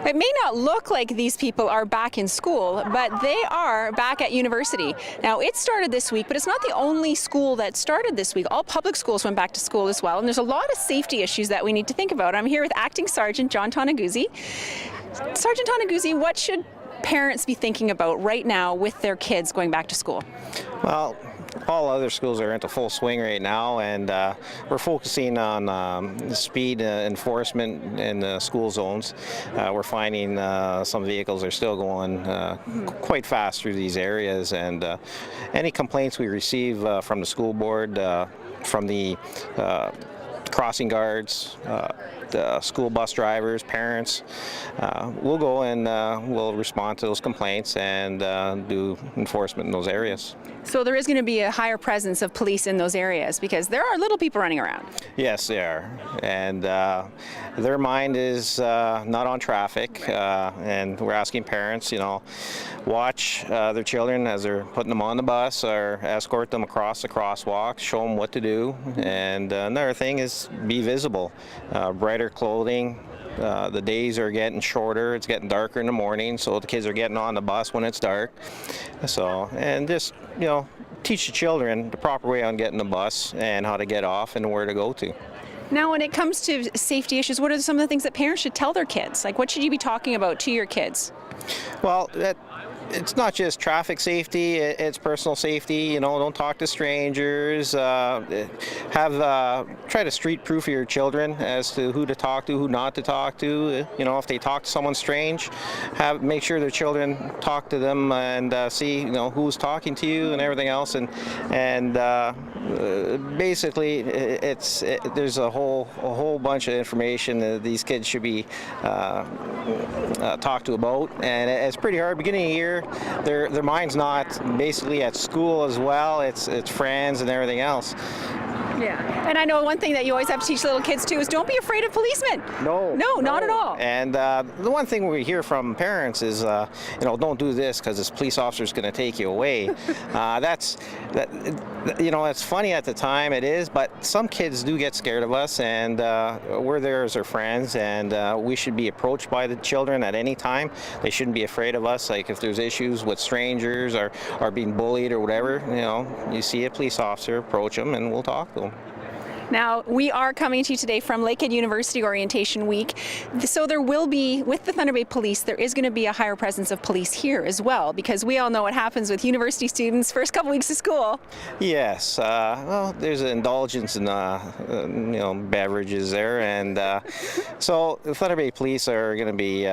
It may not look like these people are back in school, but they are back at university. Now, it started this week, but it's not the only school that started this week. All public schools went back to school as well, and there's a lot of safety issues that we need to think about. I'm here with Acting Sergeant John Tonaguzzi. Sergeant Tonaguzzi, what should parents be thinking about right now with their kids going back to school? Well, all other schools are into full swing right now, and we're focusing on speed enforcement in the school zones. We're finding some vehicles are still going quite fast through these areas, and any complaints we receive from the school board, from the crossing guards, the school bus drivers, parents, we'll go and we'll respond to those complaints and do enforcement in those areas. So there is going to be a higher presence of police in those areas because there are little people running around. Yes, they are, and their mind is not on traffic, and we're asking parents, watch their children as they're putting them on the bus or escort them across the crosswalk, show them what to do, and another thing is be visible. Brighter clothing. The days are getting shorter, it's getting darker in the morning, so the kids are getting on the bus when it's dark. So, and just, teach the children the proper way on getting the bus and how to get off and where to go to. Now, when it comes to safety issues, what are some of the things that parents should tell their kids? Like, what should you be talking about to your kids? Well, it's not just traffic safety, it's personal safety. Don't talk to strangers. Try to street proof your children as to who to talk to, who not to talk to. If they talk to someone strange, make sure their children talk to them and see who's talking to you and everything else. And basically, there's a whole bunch of information that these kids should be talked to about, and it's pretty hard. Beginning of the year, their mind's not basically at school as well. It's friends and everything else. Yeah, and I know one thing that you always have to teach little kids too is don't be afraid of policemen. No, not at all. And the one thing we hear from parents is, don't do this because this police officer's going to take you away. It's funny at the time, it is, but some kids do get scared of us, and we're there as their friends, and we should be approached by the children at any time. They shouldn't be afraid of us. Like if there's issues with strangers or being bullied or whatever, you see a police officer, approach them, and we'll talk to them. Now, we are coming to you today from Lakehead University Orientation Week. So there will be, with the Thunder Bay Police, there is going to be a higher presence of police here as well, because we all know what happens with university students first couple weeks of school. Yes, well, there's an indulgence in, beverages there, and so the Thunder Bay Police are going to be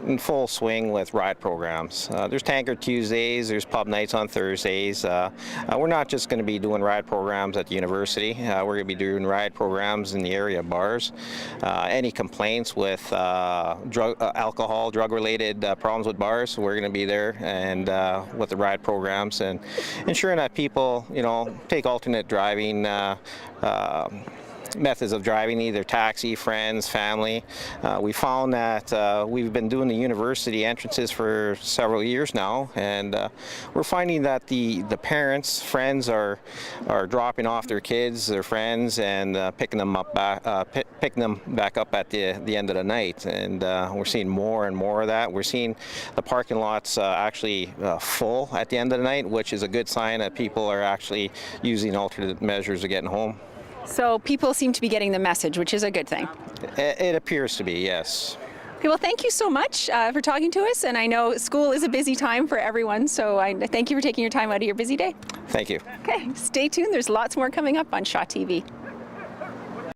in full swing with ride programs. There's Tanker Tuesdays, there's pub nights on Thursdays. We're not just going to be doing ride programs at the university. We're going to be doing ride programs in the area bars. Any complaints with alcohol, drug-related problems with bars, we're going to be there and with the ride programs and ensuring that people, take alternate driving methods of driving, either taxi, friends, family. We found that we've been doing the university entrances for several years now, and we're finding that the parents, friends are dropping off their kids, their friends, and picking them back up at the end of the night. And we're seeing more and more of that. We're seeing the parking lots actually full at the end of the night, which is a good sign that people are actually using alternate measures of getting home. So people seem to be getting the message, which is a good thing. It appears to be, yes. Okay, well, thank you so much for talking to us, and I know school is a busy time for everyone, so I thank you for taking your time out of your busy day. Thank you. Okay, stay tuned. There's lots more coming up on Shaw TV.